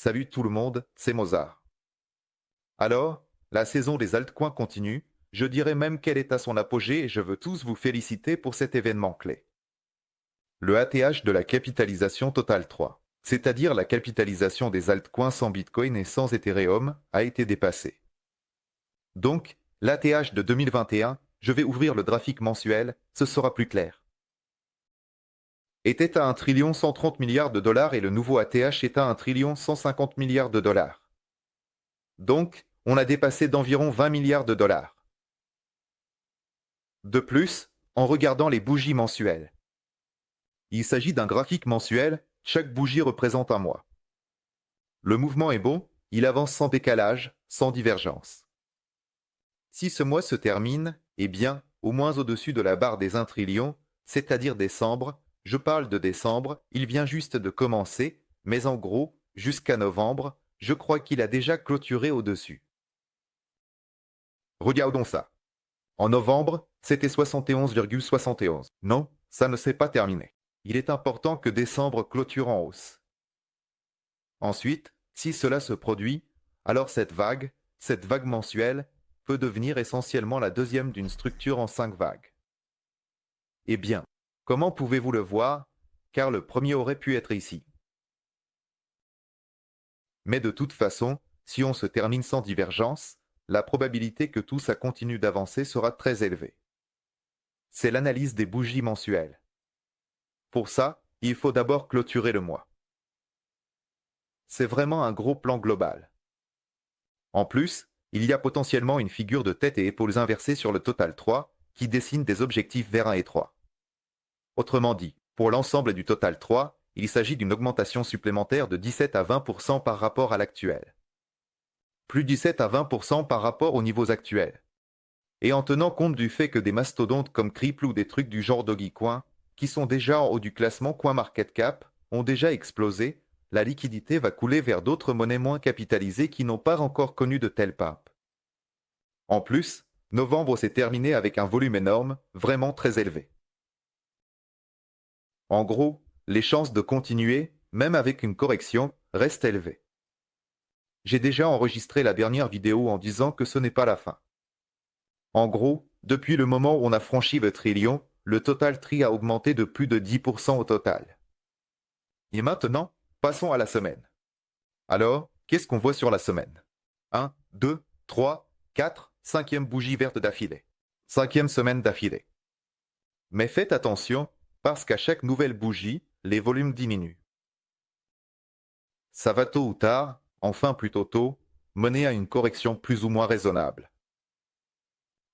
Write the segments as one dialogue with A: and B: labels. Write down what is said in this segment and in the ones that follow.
A: Salut tout le monde, c'est Mozart. Alors, la saison des altcoins continue, je dirais même qu'elle est à son apogée et je veux tous vous féliciter pour cet événement clé. Le ATH de la capitalisation totale 3, c'est-à-dire la capitalisation des altcoins sans Bitcoin et sans Ethereum, a été dépassé. Donc, l'ATH de 2021, je vais ouvrir le graphique mensuel, ce sera plus clair. Était à 1 130 milliards de dollars et le nouveau ATH est à 1 150 milliards de dollars. Donc, on a dépassé d'environ 20 milliards de dollars. De plus, en regardant les bougies mensuelles. Il s'agit d'un graphique mensuel, chaque bougie représente un mois. Le mouvement est bon, il avance sans décalage, sans divergence. Si ce mois se termine, eh bien, au moins au-dessus de la barre des 1 trillion, c'est-à-dire décembre, je parle de décembre, il vient juste de commencer, mais en gros, jusqu'à novembre, je crois qu'il a déjà clôturé au-dessus. Regardons ça. En novembre, c'était 71,71. Non, ça ne s'est pas terminé. Il est important que décembre clôture en hausse. Ensuite, si cela se produit, alors cette vague mensuelle, peut devenir essentiellement la deuxième d'une structure en 5 vagues. Eh bien, comment pouvez-vous le voir? Car le premier aurait pu être ici. Mais de toute façon, si on se termine sans divergence, la probabilité que tout ça continue d'avancer sera très élevée. C'est l'analyse des bougies mensuelles. Pour ça, il faut d'abord clôturer le mois. C'est vraiment un gros plan global. En plus, il y a potentiellement une figure de tête et épaules inversées sur le total 3 qui dessine des objectifs vers 1 et 3. Autrement dit, pour l'ensemble du total 3, il s'agit d'une augmentation supplémentaire de 17 à 20% par rapport à l'actuel. Plus 17 à 20% par rapport aux niveaux actuels. Et en tenant compte du fait que des mastodontes comme Cripple ou des trucs du genre Dogecoin, qui sont déjà en haut du classement CoinMarketCap, ont déjà explosé, la liquidité va couler vers d'autres monnaies moins capitalisées qui n'ont pas encore connu de telle pump. En plus, novembre s'est terminé avec un volume énorme, vraiment très élevé. En gros, les chances de continuer, même avec une correction, restent élevées. J'ai déjà enregistré la dernière vidéo en disant que ce n'est pas la fin. En gros, depuis le moment où on a franchi le trillion, le total tri a augmenté de plus de 10% au total. Et maintenant, passons à la semaine. Alors, qu'est-ce qu'on voit sur la semaine? 1, 2, 3, 4, 5e bougie verte d'affilée. 5e semaine d'affilée. Mais faites attention, parce qu'à chaque nouvelle bougie, les volumes diminuent. Ça va tôt ou tard, enfin plutôt tôt, mener à une correction plus ou moins raisonnable.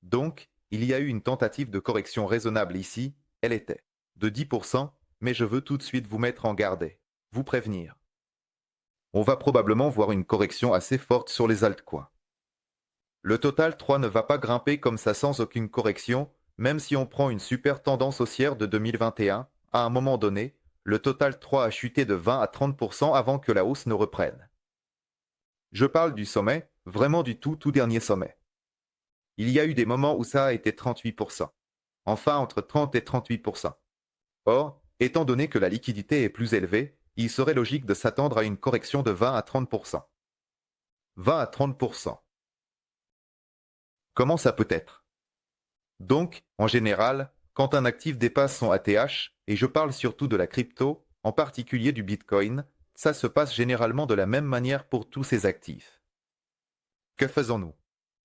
A: Donc, il y a eu une tentative de correction raisonnable ici, elle était de 10%, mais je veux tout de suite vous mettre en garde, vous prévenir. On va probablement voir une correction assez forte sur les altcoins. Le total 3 ne va pas grimper comme ça sans aucune correction, même si on prend une super tendance haussière de 2021, à un moment donné, le total 3 a chuté de 20 à 30% avant que la hausse ne reprenne. Je parle du sommet, vraiment du tout dernier sommet. Il y a eu des moments où ça a été 38%. Enfin entre 30 et 38%. Or, étant donné que la liquidité est plus élevée, il serait logique de s'attendre à une correction de 20 à 30%. 20 à 30%. Comment ça peut être? Donc, en général, quand un actif dépasse son ATH, et je parle surtout de la crypto, en particulier du Bitcoin, ça se passe généralement de la même manière pour tous ces actifs. Que faisons-nous?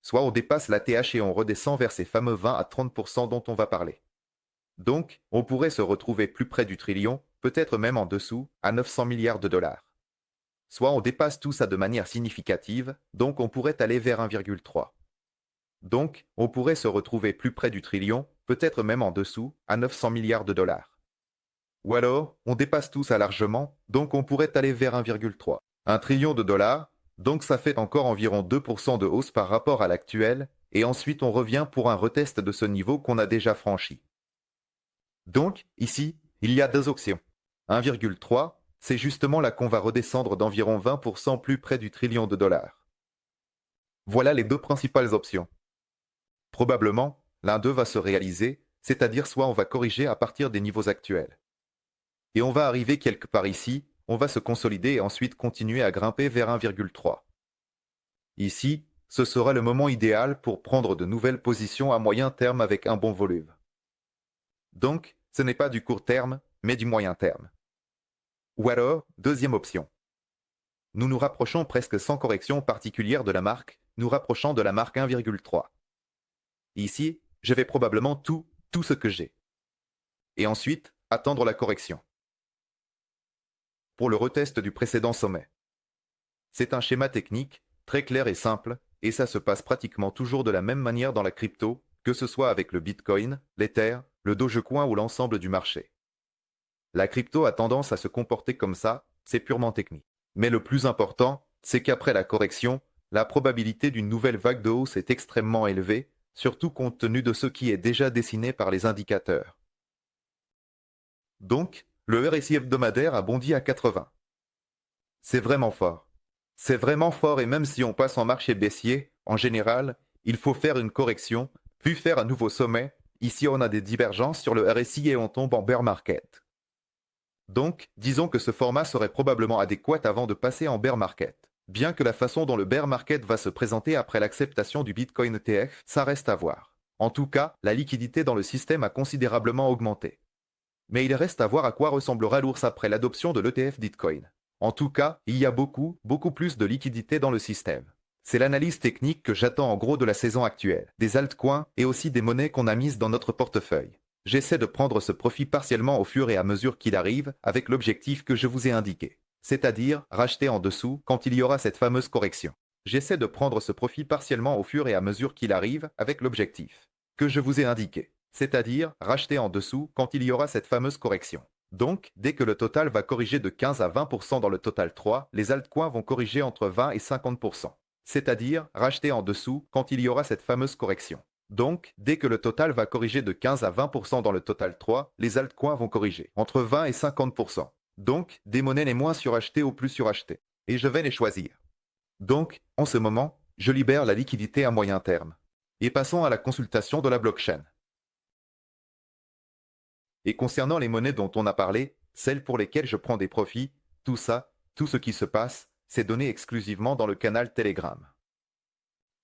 A: Soit on dépasse l'ATH et on redescend vers ces fameux 20 à 30% dont on va parler. Donc, on pourrait se retrouver plus près du trillion, peut-être même en dessous, à 900 milliards de dollars. Soit on dépasse tout ça de manière significative, donc on pourrait aller vers 1,3. Donc, on pourrait se retrouver plus près du trillion, peut-être même en dessous, à 900 milliards de dollars. Ou alors, on dépasse tout ça largement, donc on pourrait aller vers 1,3. 1 trillion de dollars, donc ça fait encore environ 2% de hausse par rapport à l'actuel, et ensuite on revient pour un retest de ce niveau qu'on a déjà franchi. Donc, ici, il y a deux options. 1,3, c'est justement là qu'on va redescendre d'environ 20% plus près du trillion de dollars. Voilà les deux principales options. Probablement, l'un d'eux va se réaliser, c'est-à-dire soit on va corriger à partir des niveaux actuels. Et on va arriver quelque part ici, on va se consolider et ensuite continuer à grimper vers 1,3. Ici, ce sera le moment idéal pour prendre de nouvelles positions à moyen terme avec un bon volume. Donc, ce n'est pas du court terme, mais du moyen terme. Ou alors, deuxième option. Nous nous rapprochons presque sans correction particulière de la marque, nous rapprochons de la marque 1,3. Ici, je vais probablement tout ce que j'ai. Et ensuite, attendre la correction. Pour le retest du précédent sommet. C'est un schéma technique, très clair et simple, et ça se passe pratiquement toujours de la même manière dans la crypto, que ce soit avec le Bitcoin, l'Ether, le Dogecoin ou l'ensemble du marché. La crypto a tendance à se comporter comme ça, c'est purement technique. Mais le plus important, c'est qu'après la correction, la probabilité d'une nouvelle vague de hausse est extrêmement élevée, surtout compte tenu de ce qui est déjà dessiné par les indicateurs. Donc, le RSI hebdomadaire a bondi à 80. C'est vraiment fort. C'est vraiment fort et même si on passe en marché baissier, en général, il faut faire une correction, puis faire un nouveau sommet. Ici, on a des divergences sur le RSI et on tombe en bear market. Donc, disons que ce format serait probablement adéquat avant de passer en bear market. Bien que la façon dont le bear market va se présenter après l'acceptation du Bitcoin ETF, ça reste à voir. En tout cas, la liquidité dans le système a considérablement augmenté. Mais il reste à voir à quoi ressemblera l'ours après l'adoption de l'ETF Bitcoin. En tout cas, il y a beaucoup plus de liquidité dans le système. C'est l'analyse technique que j'attends en gros de la saison actuelle, des altcoins et aussi des monnaies qu'on a mises dans notre portefeuille. J'essaie de prendre ce profit partiellement au fur et à mesure qu'il arrive avec l'objectif que je vous ai indiqué, c'est-à-dire racheter en dessous quand il y aura cette fameuse correction. J'essaie de prendre ce profit partiellement au fur et à mesure qu'il arrive avec l'objectif que je vous ai indiqué, c'est-à-dire racheter en dessous quand il y aura cette fameuse correction. Donc, dès que le total va corriger de 15 à 20% dans le total 3, les altcoins vont corriger entre 20 et 50%, c'est-à-dire racheter en dessous quand il y aura cette fameuse correction. Donc, dès que le total va corriger de 15 à 20% dans le total 3, les altcoins vont corriger entre 20 et 50%. Donc, des monnaies les moins surachetées aux plus surachetées. Et je vais les choisir. Donc, en ce moment, je libère la liquidité à moyen terme. Et passons à la consultation de la blockchain. Et concernant les monnaies dont on a parlé, celles pour lesquelles je prends des profits, tout ça, tout ce qui se passe, c'est donné exclusivement dans le canal Telegram.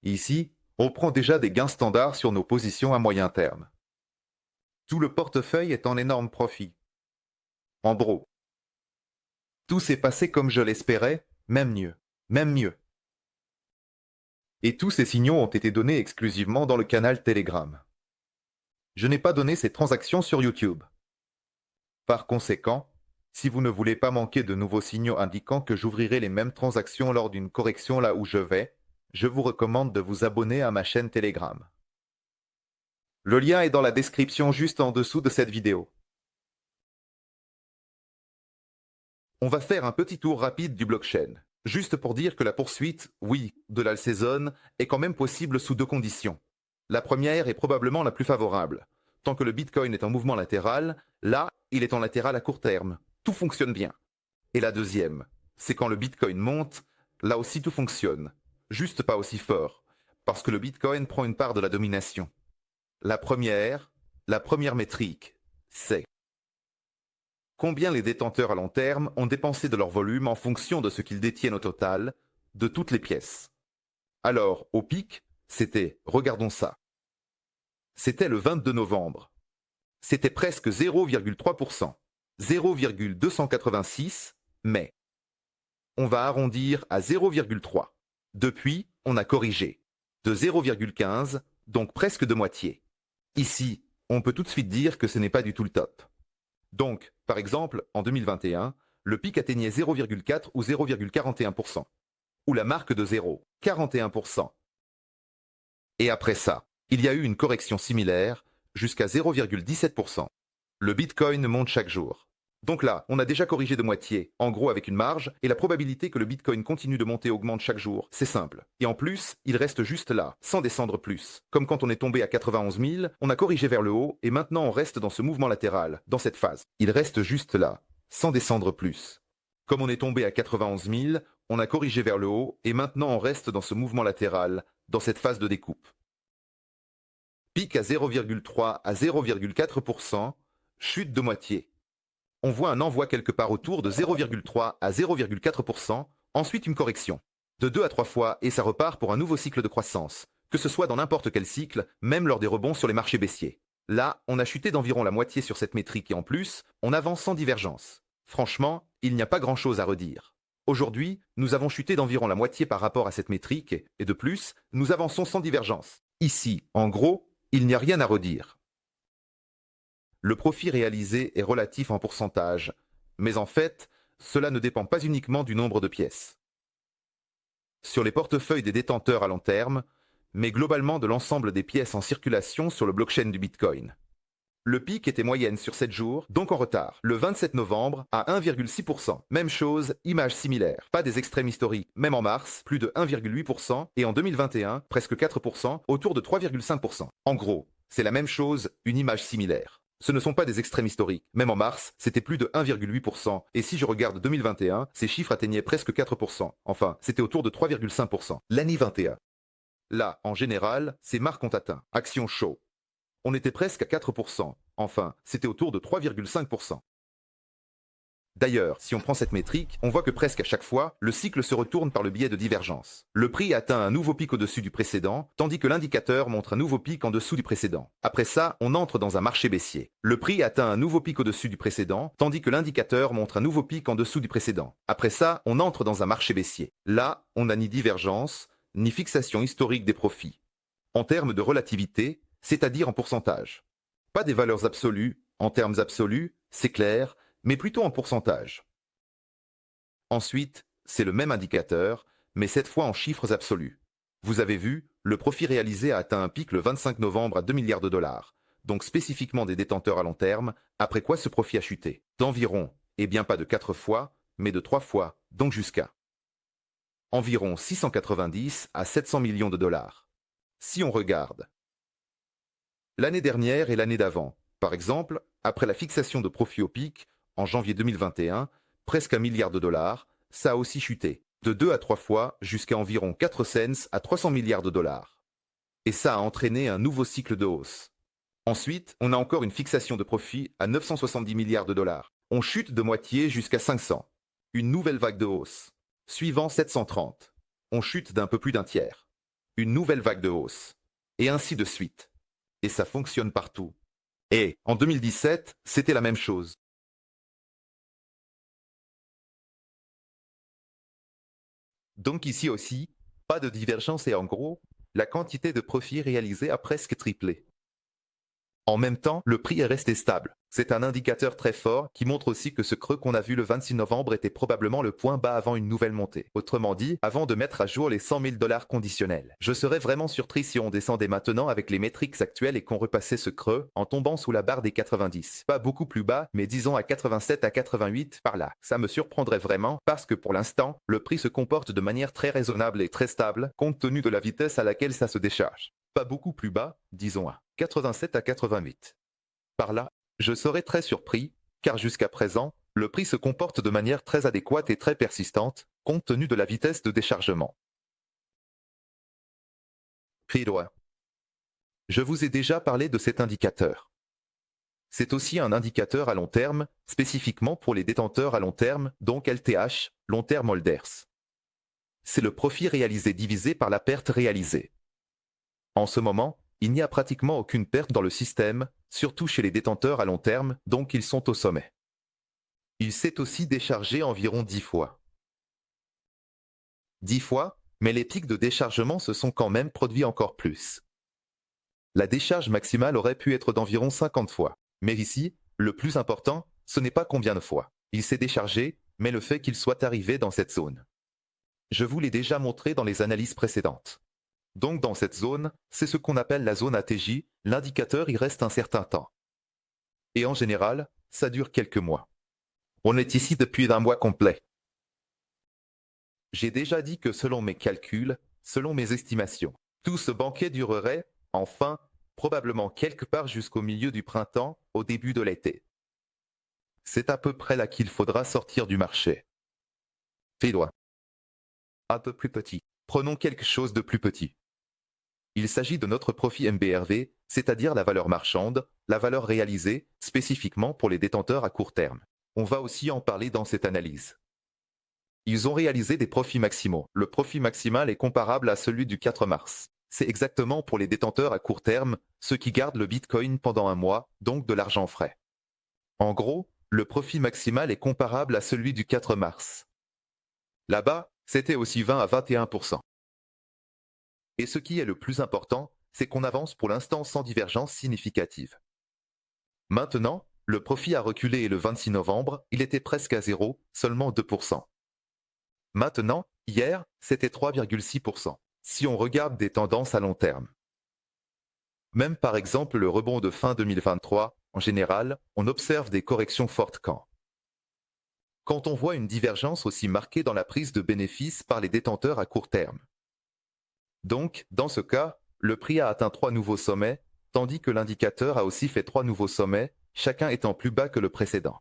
A: Ici, on prend déjà des gains standards sur nos positions à moyen terme. Tout le portefeuille est en énorme profit. En gros, tout s'est passé comme je l'espérais, même mieux, même mieux. Et tous ces signaux ont été donnés exclusivement dans le canal Telegram. Je n'ai pas donné ces transactions sur YouTube. Par conséquent, si vous ne voulez pas manquer de nouveaux signaux indiquant que j'ouvrirai les mêmes transactions lors d'une correction là où je vais, je vous recommande de vous abonner à ma chaîne Telegram. Le lien est dans la description juste en dessous de cette vidéo. On va faire un petit tour rapide du blockchain, juste pour dire que la poursuite, oui, de l'alt saison est quand même possible sous deux conditions. La première est probablement la plus favorable. Tant que le Bitcoin est en mouvement latéral, là, il est en latéral à court terme. Tout fonctionne bien. Et la deuxième, c'est quand le Bitcoin monte, là aussi tout fonctionne. Juste pas aussi fort, parce que le Bitcoin prend une part de la domination. La première métrique, c'est combien les détenteurs à long terme ont dépensé de leur volume en fonction de ce qu'ils détiennent au total, de toutes les pièces. Alors, au pic, c'était, regardons ça, c'était le 22 novembre. C'était presque 0,3%, 0,286, mais on va arrondir à 0,3. Depuis, on a corrigé de 0,15, donc presque de moitié. Ici, on peut tout de suite dire que ce n'est pas du tout le top. Donc, par exemple, en 2021, le pic atteignait 0,4 ou 0,41%, ou la marque de 0, 41%. Et après ça, il y a eu une correction similaire, jusqu'à 0,17%. Le Bitcoin monte chaque jour. Donc là, on a déjà corrigé de moitié, en gros avec une marge, et la probabilité que le Bitcoin continue de monter augmente chaque jour. C'est simple. Et en plus, il reste juste là, sans descendre plus. Comme quand on est tombé à 91 000, on a corrigé vers le haut, et maintenant on reste dans ce mouvement latéral, dans cette phase. Il reste juste là, sans descendre plus. Comme on est tombé à 91 000, on a corrigé vers le haut, et maintenant on reste dans ce mouvement latéral, dans cette phase de découpe. Pic à 0,3 à 0,4%, chute de moitié. On voit un envoi quelque part autour de 0,3 à 0,4%, ensuite une correction. De 2 à 3 fois et ça repart pour un nouveau cycle de croissance, que ce soit dans n'importe quel cycle, même lors des rebonds sur les marchés baissiers. Là, on a chuté d'environ la moitié sur cette métrique et en plus, on avance sans divergence. Franchement, il n'y a pas grand-chose à redire. Aujourd'hui, nous avons chuté d'environ la moitié par rapport à cette métrique et de plus, nous avançons sans divergence. Ici, en gros, il n'y a rien à redire. Le profit réalisé est relatif en pourcentage, mais en fait, cela ne dépend pas uniquement du nombre de pièces. Sur les portefeuilles des détenteurs à long terme, mais globalement de l'ensemble des pièces en circulation sur le blockchain du Bitcoin. Le pic était moyenne sur 7 jours, donc en retard, le 27 novembre à 1,6%. Même chose, image similaire. Pas des extrêmes historiques. Même en mars, plus de 1,8% et en 2021, presque 4%, autour de 3,5%. En gros, c'est la même chose, une image similaire. Ce ne sont pas des extrêmes historiques. Même en mars, c'était plus de 1,8%. Et si je regarde 2021, ces chiffres atteignaient presque 4%. Enfin, c'était autour de 3,5%. L'année 21. Là, en général, ces marques ont atteint. Action chaud. On était presque à 4%. Enfin, c'était autour de 3,5%. D'ailleurs, si on prend cette métrique, on voit que presque à chaque fois, le cycle se retourne par le biais de divergence. Le prix atteint un nouveau pic au-dessus du précédent, tandis que l'indicateur montre un nouveau pic en dessous du précédent. Après ça, on entre dans un marché baissier. Le prix atteint un nouveau pic au-dessus du précédent, tandis que l'indicateur montre un nouveau pic en dessous du précédent. Après ça, on entre dans un marché baissier. Là, on n'a ni divergence, ni fixation historique des profits. En termes de relativité, c'est-à-dire en pourcentage. Pas des valeurs absolues, en termes absolus, c'est clair, mais plutôt en pourcentage. Ensuite, c'est le même indicateur, mais cette fois en chiffres absolus. Vous avez vu, le profit réalisé a atteint un pic le 25 novembre à 2 milliards de dollars, donc spécifiquement des détenteurs à long terme, après quoi ce profit a chuté. D'environ, et bien pas de 4 fois, mais de 3 fois, donc jusqu'à environ 690 à 700 millions de dollars. Si on regarde l'année dernière et l'année d'avant, par exemple, après la fixation de profit au pic, en janvier 2021, presque 1 milliard de dollars, ça a aussi chuté, de 2 à 3 fois jusqu'à environ 4 cents à 300 milliards de dollars. Et ça a entraîné un nouveau cycle de hausse. Ensuite, on a encore une fixation de profit à 970 milliards de dollars. On chute de moitié jusqu'à 500. Une nouvelle vague de hausse. Suivant 730. On chute d'un peu plus d'un tiers. Une nouvelle vague de hausse. Et ainsi de suite. Et ça fonctionne partout. Et en 2017, c'était la même chose. Donc ici aussi, pas de divergence et en gros, la quantité de profit réalisé a presque triplé. En même temps, le prix est resté stable. C'est un indicateur très fort qui montre aussi que ce creux qu'on a vu le 26 novembre était probablement le point bas avant une nouvelle montée. Autrement dit, avant de mettre à jour les 100 000 dollars conditionnels. Je serais vraiment surpris si on descendait maintenant avec les métriques actuelles et qu'on repassait ce creux en tombant sous la barre des 90. Pas beaucoup plus bas, mais disons à 87 à 88 par là. Ça me surprendrait vraiment parce que pour l'instant, le prix se comporte de manière très raisonnable et très stable compte tenu de la vitesse à laquelle ça se décharge. Pas beaucoup plus bas, disons à 87 à 88. Par là, je serais très surpris, car jusqu'à présent, le prix se comporte de manière très adéquate et très persistante, compte tenu de la vitesse de déchargement. Fidoa. Je vous ai déjà parlé de cet indicateur. C'est aussi un indicateur à long terme, spécifiquement pour les détenteurs à long terme, donc LTH, Long Term Holders. C'est le profit réalisé divisé par la perte réalisée. En ce moment, il n'y a pratiquement aucune perte dans le système, surtout chez les détenteurs à long terme, donc ils sont au sommet. Il s'est aussi déchargé environ 10 fois. 10 fois, mais les pics de déchargement se sont quand même produits encore plus. La décharge maximale aurait pu être d'environ 50 fois. Mais ici, le plus important, ce n'est pas combien de fois il s'est déchargé, mais le fait qu'il soit arrivé dans cette zone. Je vous l'ai déjà montré dans les analyses précédentes. Donc dans cette zone, c'est ce qu'on appelle la zone ATJ, l'indicateur y reste un certain temps. Et en général, ça dure quelques mois. On est ici depuis un mois complet. J'ai déjà dit que selon mes calculs, selon mes estimations, tout ce banquet durerait, enfin, probablement quelque part jusqu'au milieu du printemps, au début de l'été. C'est à peu près là qu'il faudra sortir du marché. Fidoa. Un peu plus petit. Prenons quelque chose de plus petit. Il s'agit de notre profit MBRV, c'est-à-dire la valeur marchande, la valeur réalisée, spécifiquement pour les détenteurs à court terme. On va aussi en parler dans cette analyse. Ils ont réalisé des profits maximaux. Le profit maximal est comparable à celui du 4 mars. C'est exactement pour les détenteurs à court terme, ceux qui gardent le Bitcoin pendant un mois, donc de l'argent frais. En gros, le profit maximal est comparable à celui du 4 mars. Là-bas, c'était aussi 20 à 21%. Et ce qui est le plus important, c'est qu'on avance pour l'instant sans divergence significative. Maintenant, le profit a reculé et le 26 novembre, il était presque à zéro, seulement 2%. Maintenant, hier, c'était 3,6%, si on regarde des tendances à long terme. Même par exemple le rebond de fin 2023, en général, on observe des corrections fortes quand on voit une divergence aussi marquée dans la prise de bénéfices par les détenteurs à court terme. Donc, dans ce cas, le prix a atteint 3 nouveaux sommets, tandis que l'indicateur a aussi fait 3 nouveaux sommets, chacun étant plus bas que le précédent.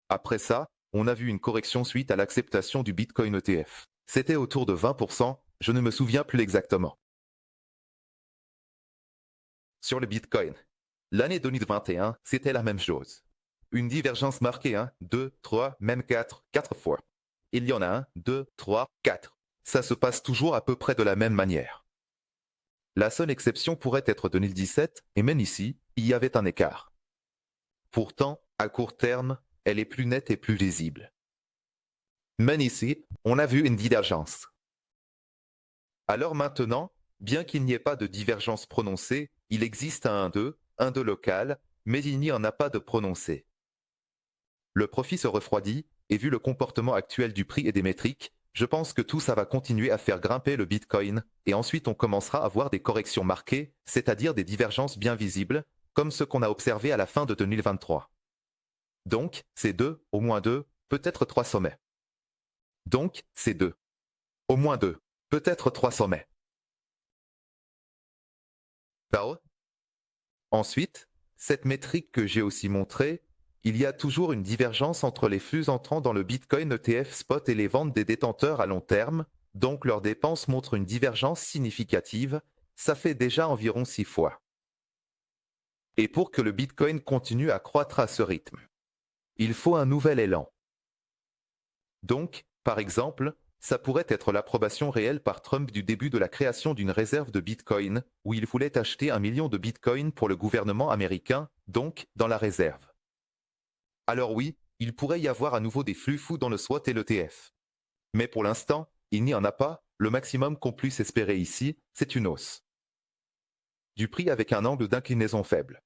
A: Après ça, on a vu une correction suite à l'acceptation du Bitcoin ETF. C'était autour de 20%, je ne me souviens plus exactement. Sur le Bitcoin, l'année 2021, c'était la même chose. Une divergence marquée 1, 2, 3, même 4 fois. Il y en a 1, 2, 3, 4. Ça se passe toujours à peu près de la même manière. La seule exception pourrait être 2017, et même ici, il y avait un écart. Pourtant, à court terme, elle est plus nette et plus lisible. Même ici, on a vu une divergence. Alors maintenant, bien qu'il n'y ait pas de divergence prononcée, il existe un 1,2 local, mais il n'y en a pas de prononcé. Le profit se refroidit, et vu le comportement actuel du prix et des métriques, je pense que tout ça va continuer à faire grimper le Bitcoin, et ensuite on commencera à voir des corrections marquées, c'est-à-dire des divergences bien visibles, comme ce qu'on a observé à la fin de 2023. Donc, c'est au moins 2, peut-être 3 sommets. Donc, c'est au moins 2, peut-être 3 sommets. Ensuite, cette métrique que j'ai aussi montrée, il y a toujours une divergence entre les flux entrant dans le Bitcoin ETF spot et les ventes des détenteurs à long terme, donc leurs dépenses montrent une divergence significative, ça fait déjà environ 6 fois. Et pour que le Bitcoin continue à croître à ce rythme, il faut un nouvel élan. Donc, par exemple, ça pourrait être l'approbation réelle par Trump du début de la création d'une réserve de Bitcoin, où il voulait acheter 1 million de Bitcoin pour le gouvernement américain, donc dans la réserve. Alors oui, il pourrait y avoir à nouveau des flux fous dans le SWOT et l'ETF. Mais pour l'instant, il n'y en a pas, le maximum qu'on puisse espérer ici, c'est une hausse du prix avec un angle d'inclinaison faible.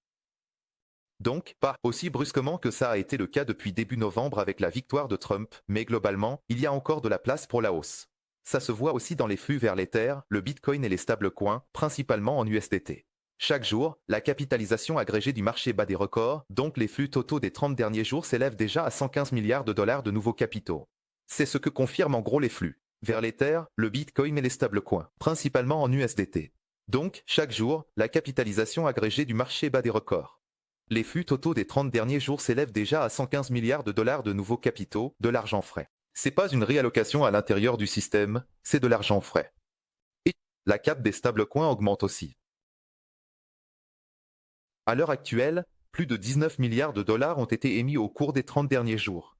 A: Donc, pas aussi brusquement que ça a été le cas depuis début novembre avec la victoire de Trump, mais globalement, il y a encore de la place pour la hausse. Ça se voit aussi dans les flux vers l'Ether, le Bitcoin et les stablecoins, principalement en USDT. Chaque jour, la capitalisation agrégée du marché bat des records, donc les flux totaux des 30 derniers jours s'élèvent déjà à 115 milliards de dollars de nouveaux capitaux. C'est ce que confirment en gros les flux. Vers l'Ether, le Bitcoin et les stablecoins, principalement en USDT. Donc, chaque jour, la capitalisation agrégée du marché bat des records. Les flux totaux des 30 derniers jours s'élèvent déjà à 115 milliards de dollars de nouveaux capitaux, de l'argent frais. C'est pas une réallocation à l'intérieur du système, c'est de l'argent frais. Et la cap des stablecoins augmente aussi. À l'heure actuelle, plus de 19 milliards de dollars ont été émis au cours des 30 derniers jours.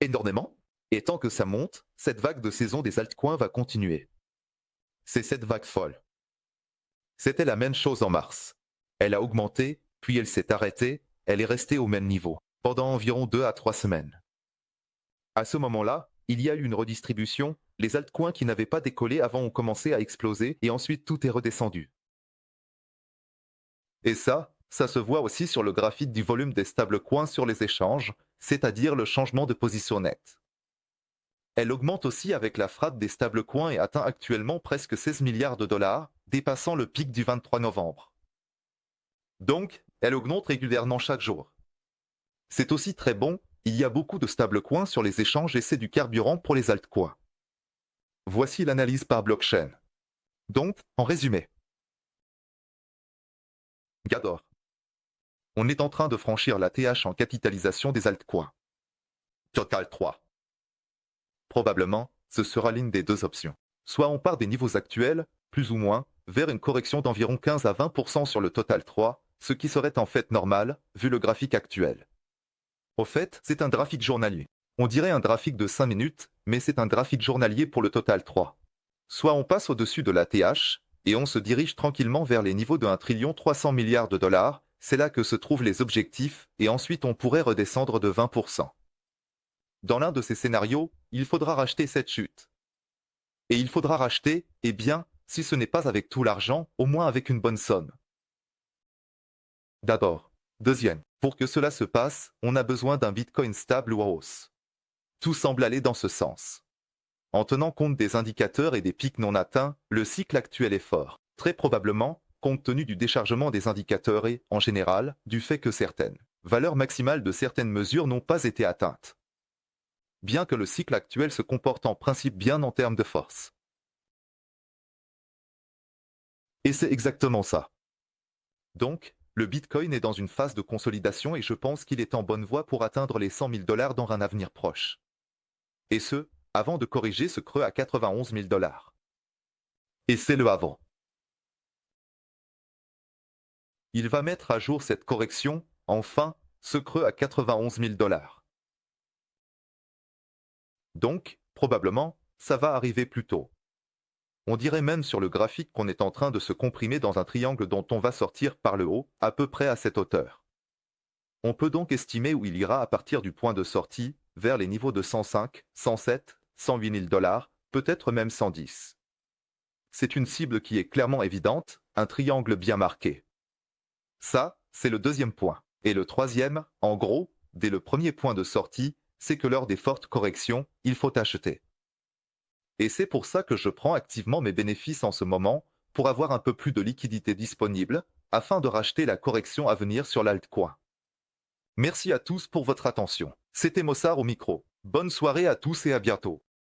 A: Énormément. Et tant que ça monte, cette vague de saison des altcoins va continuer. C'est cette vague folle. C'était la même chose en mars. Elle a augmenté, puis elle s'est arrêtée, elle est restée au même niveau, pendant environ 2 à 3 semaines. À ce moment-là, il y a eu une redistribution, les altcoins qui n'avaient pas décollé avant ont commencé à exploser et ensuite tout est redescendu. Et ça se voit aussi sur le graphique du volume des stablecoins sur les échanges, c'est-à-dire le changement de position net. Elle augmente aussi avec la frappe des stablecoins et atteint actuellement presque 16 milliards de dollars, dépassant le pic du 23 novembre. Donc, elle augmente régulièrement chaque jour. C'est aussi très bon, il y a beaucoup de stablecoins sur les échanges et c'est du carburant pour les altcoins. Voici l'analyse par blockchain. Donc, en résumé, Gador. On est en train de franchir la TH en capitalisation des altcoins. Total 3. Probablement, ce sera l'une des deux options. Soit on part des niveaux actuels, plus ou moins, vers une correction d'environ 15 à 20% sur le Total 3, ce qui serait en fait normal, vu le graphique actuel. Au fait, c'est un graphique journalier. On dirait un graphique de 5 minutes, mais c'est un graphique journalier pour le total 3. Soit on passe au-dessus de la TH, et on se dirige tranquillement vers les niveaux de 1 300 milliard de dollars, c'est là que se trouvent les objectifs, et ensuite on pourrait redescendre de 20%. Dans l'un de ces scénarios, il faudra racheter cette chute. Et il faudra racheter, eh bien, si ce n'est pas avec tout l'argent, au moins avec une bonne somme. D'abord. Deuxième, pour que cela se passe, on a besoin d'un Bitcoin stable ou en hausse. Tout semble aller dans ce sens. En tenant compte des indicateurs et des pics non atteints, le cycle actuel est fort. Très probablement, compte tenu du déchargement des indicateurs et, en général, du fait que certaines valeurs maximales de certaines mesures n'ont pas été atteintes. Bien que le cycle actuel se comporte en principe bien en termes de force. Et c'est exactement ça. Donc, le Bitcoin est dans une phase de consolidation et je pense qu'il est en bonne voie pour atteindre les 100 000 dollars dans un avenir proche. Et ce, avant de corriger ce creux à 91 000 dollars. Et c'est le avant. Il va mettre à jour cette correction, enfin, ce creux à 91 000 dollars. Donc, probablement, ça va arriver plus tôt. On dirait même sur le graphique qu'on est en train de se comprimer dans un triangle dont on va sortir par le haut, à peu près à cette hauteur. On peut donc estimer où il ira à partir du point de sortie, vers les niveaux de 105, 107, 108 000 dollars, peut-être même 110. C'est une cible qui est clairement évidente, un triangle bien marqué. Ça, c'est le deuxième point. Et le troisième, en gros, dès le premier point de sortie, c'est que lors des fortes corrections, il faut acheter. Et c'est pour ça que je prends activement mes bénéfices en ce moment, pour avoir un peu plus de liquidité disponible, afin de racheter la correction à venir sur l'altcoin. Merci à tous pour votre attention. C'était Mossar au micro. Bonne soirée à tous et à bientôt.